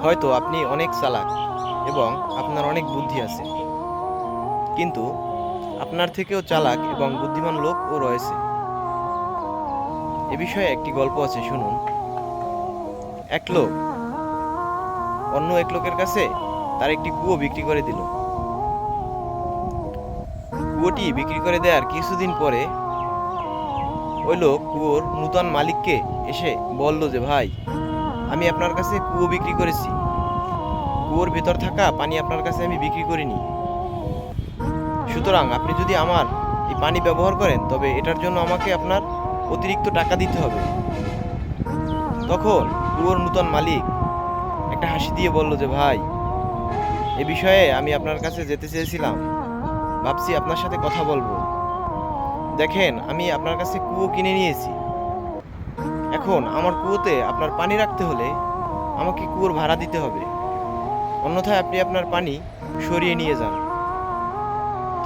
হয়তো আপনি অনেক চালাক এবং আপনার অনেক বুদ্ধি আছে, কিন্তু আপনার থেকেও চালাক এবং বুদ্ধিমান লোকও রয়েছে। এ বিষয়ে একটি গল্প আছে, শুনুন। এক লোক অন্য এক লোকের কাছে তার একটি কুয়ো বিক্রি করে দিল। কুয়োটি বিক্রি করে দেওয়ার কিছুদিন পরে ওই লোক কুয়োর নূতন মালিককে এসে বলল যে, ভাই, আমি আপনার কাছে কুয়ো বিক্রি করেছি। কুয়োর ভেতর থাকা পানি আপনার কাছে আমি বিক্রি করিনি। সুতরাং আপনি যদি আমার এই পানি ব্যবহার করেন, তবে এটার জন্য আমাকে আপনার অতিরিক্ত টাকা দিতে হবে। তখন কুয়োর নূতন মালিক একটা হাসি দিয়ে বলল যে, ভাই, এ বিষয়ে আমি আপনার কাছে যেতে চেয়েছিলাম, ভাবছি আপনার সাথে কথা বলবো। দেখেন, আমি আপনার কাছে কুয়ো কিনে নিয়েছি। এখন আমার কুয়োতে আপনার পানি রাখতে হলে আমাকে কুয়োর ভাড়া দিতে হবে, অন্যথায় আপনি আপনার পানি সরিয়ে নিয়ে যান।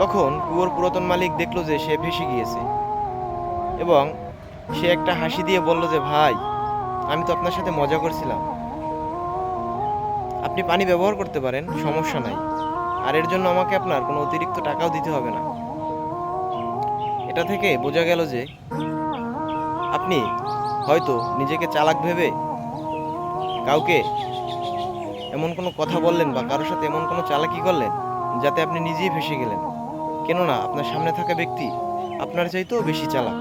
তখন কুয়োর পুরাতন মালিক দেখলো যে সে ফেঁসে গিয়েছে, এবং সে একটা হাসি দিয়ে বলল যে, ভাই, আমি তো আপনার সাথে মজা করছিলাম। আপনি পানি ব্যবহার করতে পারেন, সমস্যা নাই। আর এর জন্য আমাকে আপনার কোনো অতিরিক্ত টাকাও দিতে হবে না। এটা থেকে বোঝা গেল যে আপনি হয়তো নিজেকে চালাক ভেবে কাউকে এমন কোনো কথা বললেন বা কারোর সাথে এমন কোনো চালাকি করলেন যাতে আপনি নিজেই ফেঁসে গেলেন। কেননা আপনার সামনে থাকা ব্যক্তি আপনার চাইতেও বেশি চালাক।